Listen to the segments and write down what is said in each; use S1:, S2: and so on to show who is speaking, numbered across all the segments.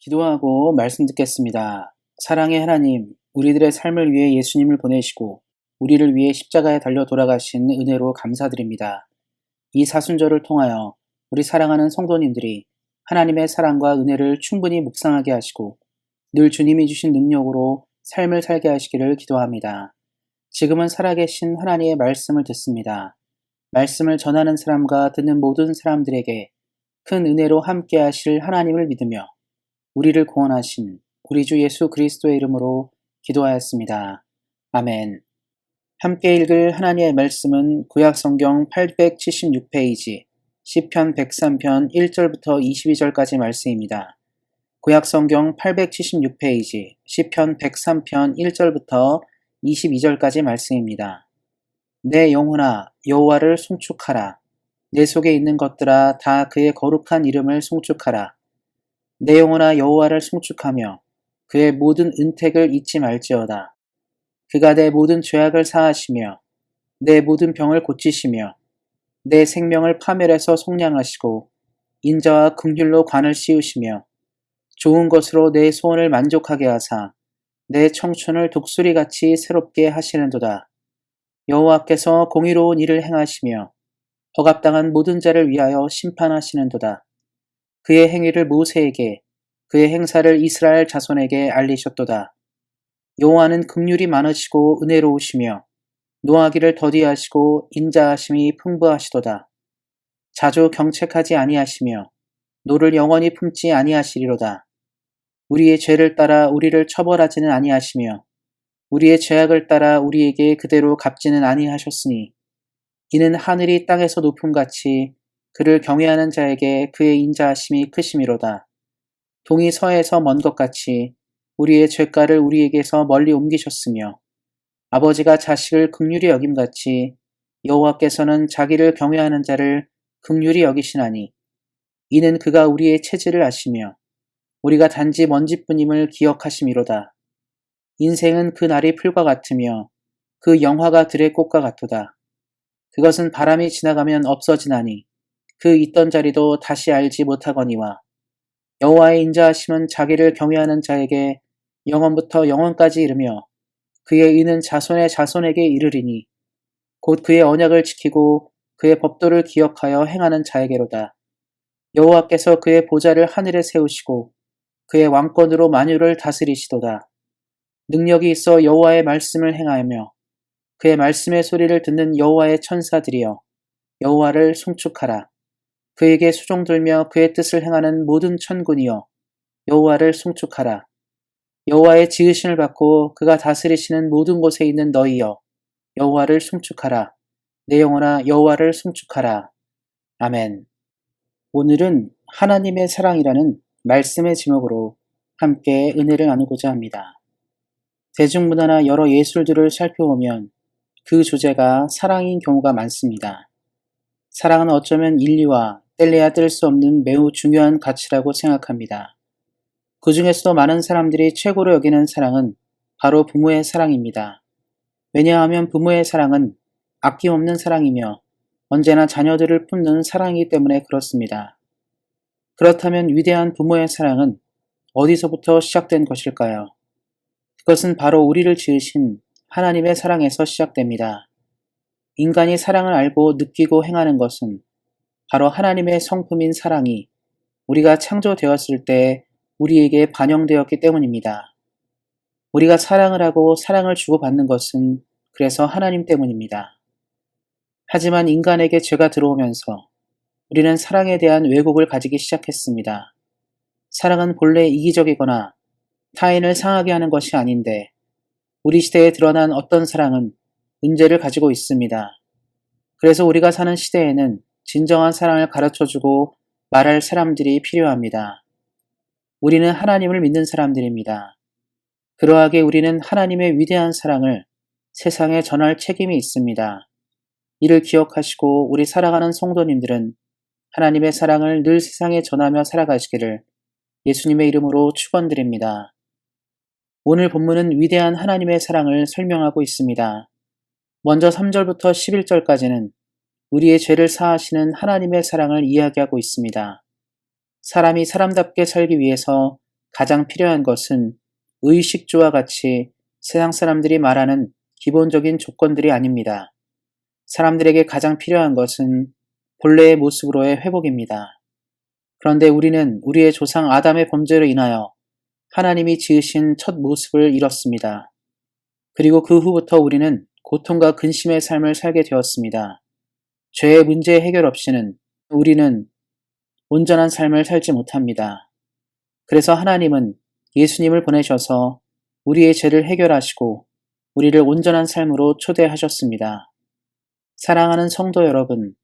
S1: 기도하고 말씀 듣겠습니다. 사랑의 하나님, 우리들의 삶을 위해 예수님을 보내시고 우리를 위해 십자가에 달려 돌아가신 은혜로 감사드립니다. 이 사순절을 통하여 우리 사랑하는 성도님들이 하나님의 사랑과 은혜를 충분히 묵상하게 하시고 늘 주님이 주신 능력으로 삶을 살게 하시기를 기도합니다. 지금은 살아계신 하나님의 말씀을 듣습니다. 말씀을 전하는 사람과 듣는 모든 사람들에게 큰 은혜로 함께 하실 하나님을 믿으며 우리를 구원하신 우리 주 예수 그리스도의 이름으로 기도하였습니다. 아멘. 함께 읽을 하나님의 말씀은 구약성경 876페이지 시편 103편 1절부터 22절까지 말씀입니다. 구약성경 876페이지 시편 103편 1절부터 22절까지 말씀입니다. 내 영혼아 여호와를 송축하라. 내 속에 있는 것들아 다 그의 거룩한 이름을 송축하라. 내 영혼아 여호와를 송축하며 그의 모든 은택을 잊지 말지어다. 그가 내 모든 죄악을 사하시며 내 모든 병을 고치시며 내 생명을 파멸해서 속량하시고 인자와 긍휼로 관을 씌우시며 좋은 것으로 내 소원을 만족하게 하사 내 청춘을 독수리같이 새롭게 하시는도다. 여호와께서 공의로운 일을 행하시며 억압당한 모든 자를 위하여 심판하시는도다. 그의 행위를 모세에게 그의 행사를 이스라엘 자손에게 알리셨도다. 여호와는 긍휼이 많으시고 은혜로우시며 노하기를 더디하시고 인자하심이 풍부하시도다. 자주 경책하지 아니하시며 노를 영원히 품지 아니하시리로다. 우리의 죄를 따라 우리를 처벌하지는 아니하시며 우리의 죄악을 따라 우리에게 그대로 갚지는 아니하셨으니 이는 하늘이 땅에서 높음같이 그를 경외하는 자에게 그의 인자하심이 크심이로다. 동이 서에서 먼 것 같이 우리의 죄가를 우리에게서 멀리 옮기셨으며 아버지가 자식을 긍휼히 여김같이 여호와께서는 자기를 경외하는 자를 긍휼히 여기시나니 이는 그가 우리의 체질을 아시며 우리가 단지 먼지뿐임을 기억하심이로다. 인생은 그 날이 풀과 같으며 그 영화가 들의 꽃과 같도다. 그것은 바람이 지나가면 없어지나니 그 있던 자리도 다시 알지 못하거니와 여호와의 인자하심은 자기를 경외하는 자에게 영원부터 영원까지 이르며 그의 의는 자손의 자손에게 이르리니 곧 그의 언약을 지키고 그의 법도를 기억하여 행하는 자에게로다. 여호와께서 그의 보좌를 하늘에 세우시고 그의 왕권으로 만유를 다스리시도다. 능력이 있어 여호와의 말씀을 행하며 그의 말씀의 소리를 듣는 여호와의 천사들이여 여호와를 송축하라. 그에게 수종들며 그의 뜻을 행하는 모든 천군이여 여호와를 송축하라. 여호와의 지으심을 받고 그가 다스리시는 모든 곳에 있는 너희여 여호와를 송축하라. 내 영혼아 여호와를 송축하라. 아멘. 오늘은 하나님의 사랑이라는 말씀의 제목으로 함께 은혜를 나누고자 합니다. 대중문화나 여러 예술들을 살펴보면 그 주제가 사랑인 경우가 많습니다. 사랑은 어쩌면 인류와 뗄래야 뗄 수 없는 매우 중요한 가치라고 생각합니다. 그 중에서도 많은 사람들이 최고로 여기는 사랑은 바로 부모의 사랑입니다. 왜냐하면 부모의 사랑은 아낌없는 사랑이며 언제나 자녀들을 품는 사랑이기 때문에 그렇습니다. 그렇다면 위대한 부모의 사랑은 어디서부터 시작된 것일까요? 그것은 바로 우리를 지으신 하나님의 사랑에서 시작됩니다. 인간이 사랑을 알고 느끼고 행하는 것은 바로 하나님의 성품인 사랑이 우리가 창조되었을 때 우리에게 반영되었기 때문입니다. 우리가 사랑을 하고 사랑을 주고받는 것은 그래서 하나님 때문입니다. 하지만 인간에게 죄가 들어오면서 우리는 사랑에 대한 왜곡을 가지기 시작했습니다. 사랑은 본래 이기적이거나 타인을 상하게 하는 것이 아닌데 우리 시대에 드러난 어떤 사랑은 문제를 가지고 있습니다. 그래서 우리가 사는 시대에는 진정한 사랑을 가르쳐주고 말할 사람들이 필요합니다. 우리는 하나님을 믿는 사람들입니다. 그러하게 우리는 하나님의 위대한 사랑을 세상에 전할 책임이 있습니다. 이를 기억하시고 우리 살아가는 성도님들은 하나님의 사랑을 늘 세상에 전하며 살아가시기를 예수님의 이름으로 축원드립니다. 오늘 본문은 위대한 하나님의 사랑을 설명하고 있습니다. 먼저 3절부터 11절까지는 우리의 죄를 사하시는 하나님의 사랑을 이야기하고 있습니다. 사람이 사람답게 살기 위해서 가장 필요한 것은 의식주와 같이 세상 사람들이 말하는 기본적인 조건들이 아닙니다. 사람들에게 가장 필요한 것은 본래의 모습으로의 회복입니다. 그런데 우리는 우리의 조상 아담의 범죄로 인하여 하나님이 지으신 첫 모습을 잃었습니다. 그리고 그 후부터 우리는 고통과 근심의 삶을 살게 되었습니다. 죄의 문제 해결 없이는 우리는 온전한 삶을 살지 못합니다. 그래서 하나님은 예수님을 보내셔서 우리의 죄를 해결하시고 우리를 온전한 삶으로 초대하셨습니다. 사랑하는 성도 여러분,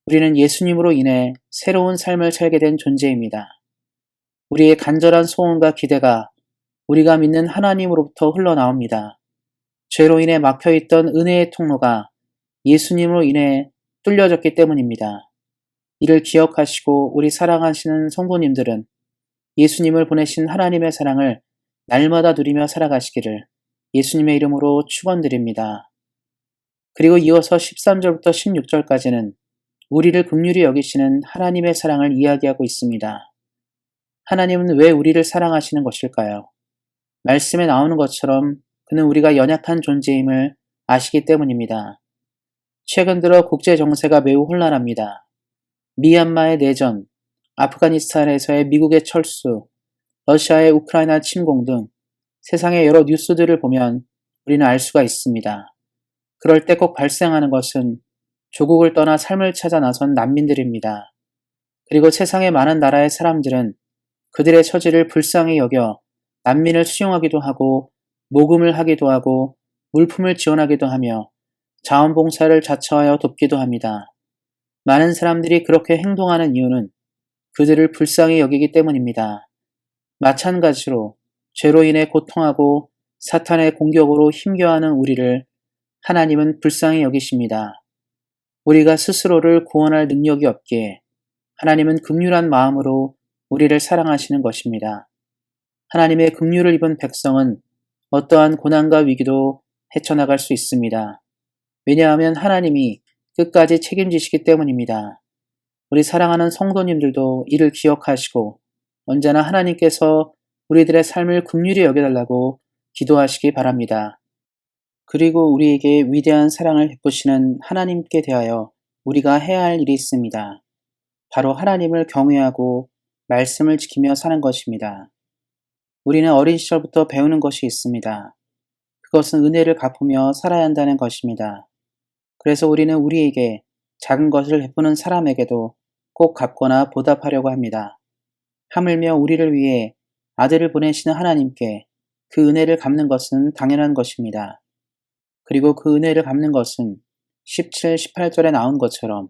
S1: 우리는 예수님으로 인해 새로운 삶을 살게 된 존재입니다. 우리의 간절한 소원과 기대가 우리가 믿는 하나님으로부터 흘러나옵니다. 죄로 인해 막혀있던 은혜의 통로가 예수님으로 인해 뚫려졌기 때문입니다. 이를 기억하시고 우리 사랑하시는 성도님들은 예수님을 보내신 하나님의 사랑을 날마다 누리며 살아가시기를 예수님의 이름으로 축원드립니다. 그리고 이어서 13절부터 16절까지는 우리를 긍휼히 여기시는 하나님의 사랑을 이야기하고 있습니다. 하나님은 왜 우리를 사랑하시는 것일까요? 말씀에 나오는 것처럼 그는 우리가 연약한 존재임을 아시기 때문입니다. 최근 들어 국제 정세가 매우 혼란합니다. 미얀마의 내전, 아프가니스탄에서의 미국의 철수, 러시아의 우크라이나 침공 등 세상의 여러 뉴스들을 보면 우리는 알 수가 있습니다. 그럴 때 꼭 발생하는 것은 조국을 떠나 삶을 찾아 나선 난민들입니다. 그리고 세상의 많은 나라의 사람들은 그들의 처지를 불쌍히 여겨 난민을 수용하기도 하고 모금을 하기도 하고 물품을 지원하기도 하며 자원봉사를 자처하여 돕기도 합니다. 많은 사람들이 그렇게 행동하는 이유는 그들을 불쌍히 여기기 때문입니다. 마찬가지로 죄로 인해 고통하고 사탄의 공격으로 힘겨워하는 우리를 하나님은 불쌍히 여기십니다. 우리가 스스로를 구원할 능력이 없기에 하나님은 긍휼한 마음으로 우리를 사랑하시는 것입니다. 하나님의 긍휼을 입은 백성은 어떠한 고난과 위기도 헤쳐나갈 수 있습니다. 왜냐하면 하나님이 끝까지 책임지시기 때문입니다. 우리 사랑하는 성도님들도 이를 기억하시고 언제나 하나님께서 우리들의 삶을 긍휼히 여겨달라고 기도하시기 바랍니다. 그리고 우리에게 위대한 사랑을 베푸시는 하나님께 대하여 우리가 해야 할 일이 있습니다. 바로 하나님을 경외하고 말씀을 지키며 사는 것입니다. 우리는 어린 시절부터 배우는 것이 있습니다. 그것은 은혜를 갚으며 살아야 한다는 것입니다. 그래서 우리는 우리에게 작은 것을 베푸는 사람에게도 꼭 갚거나 보답하려고 합니다. 하물며 우리를 위해 아들을 보내시는 하나님께 그 은혜를 갚는 것은 당연한 것입니다. 그리고 그 은혜를 갚는 것은 17, 18절에 나온 것처럼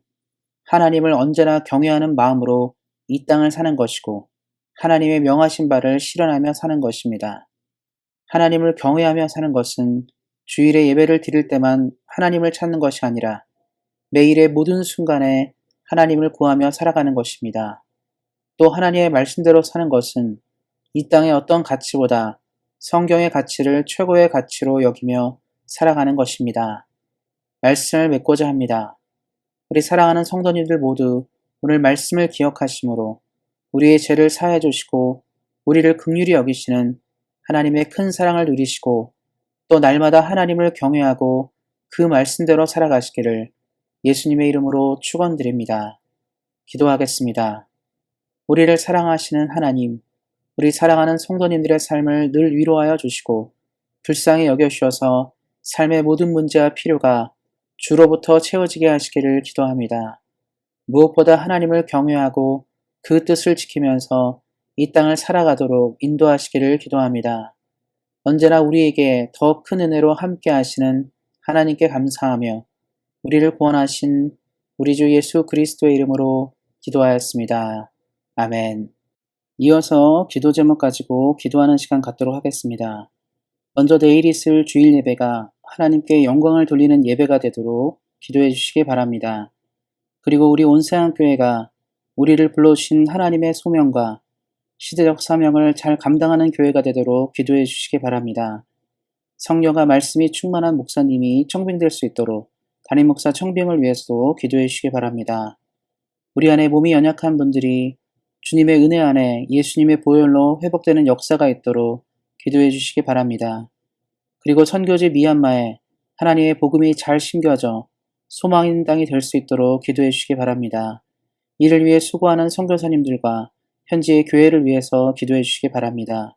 S1: 하나님을 언제나 경외하는 마음으로 이 땅을 사는 것이고 하나님의 명하신 바를 실현하며 사는 것입니다. 하나님을 경외하며 사는 것은 주일에 예배를 드릴 때만 하나님을 찾는 것이 아니라 매일의 모든 순간에 하나님을 구하며 살아가는 것입니다. 또 하나님의 말씀대로 사는 것은 이 땅의 어떤 가치보다 성경의 가치를 최고의 가치로 여기며 살아가는 것입니다. 말씀을 맺고자 합니다. 우리 사랑하는 성도님들 모두 오늘 말씀을 기억하심으로 우리의 죄를 사해 주시고 우리를 긍휼히 여기시는 하나님의 큰 사랑을 누리시고 또 날마다 하나님을 경외하고 그 말씀대로 살아가시기를 예수님의 이름으로 축원드립니다. 기도하겠습니다. 우리를 사랑하시는 하나님, 우리 사랑하는 성도님들의 삶을 늘 위로하여 주시고 불쌍히 여겨주셔서 삶의 모든 문제와 필요가 주로부터 채워지게 하시기를 기도합니다. 무엇보다 하나님을 경외하고 그 뜻을 지키면서 이 땅을 살아가도록 인도하시기를 기도합니다. 언제나 우리에게 더 큰 은혜로 함께 하시는 하나님께 감사하며 우리를 구원하신 우리 주 예수 그리스도의 이름으로 기도하였습니다. 아멘. 이어서 기도 제목 가지고 기도하는 시간 갖도록 하겠습니다. 먼저 내일 있을 주일 예배가 하나님께 영광을 돌리는 예배가 되도록 기도해 주시기 바랍니다. 그리고 우리 온세상교회가 우리를 불러주신 하나님의 소명과 시대적 사명을 잘 감당하는 교회가 되도록 기도해 주시기 바랍니다. 성령과 말씀이 충만한 목사님이 청빙될 수 있도록 담임 목사 청빙을 위해서도 기도해 주시기 바랍니다. 우리 안에 몸이 연약한 분들이 주님의 은혜 안에 예수님의 보혈로 회복되는 역사가 있도록 기도해 주시기 바랍니다. 그리고 선교지 미얀마에 하나님의 복음이 잘 심겨져 소망인 땅이 될 수 있도록 기도해 주시기 바랍니다. 이를 위해 수고하는 선교사님들과 현지의 교회를 위해서 기도해 주시기 바랍니다.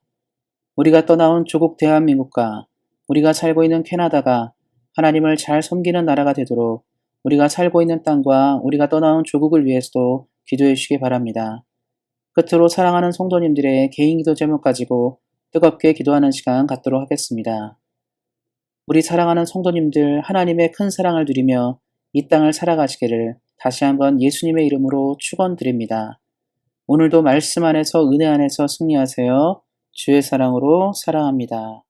S1: 우리가 떠나온 조국 대한민국과 우리가 살고 있는 캐나다가 하나님을 잘 섬기는 나라가 되도록 우리가 살고 있는 땅과 우리가 떠나온 조국을 위해서도 기도해 주시기 바랍니다. 끝으로 사랑하는 성도님들의 개인 기도 제목 가지고 뜨겁게 기도하는 시간 갖도록 하겠습니다. 우리 사랑하는 성도님들 하나님의 큰 사랑을 누리며 이 땅을 살아가시기를 다시 한번 예수님의 이름으로 축원드립니다. 오늘도 말씀 안에서 은혜 안에서 승리하세요. 주의 사랑으로 사랑합니다.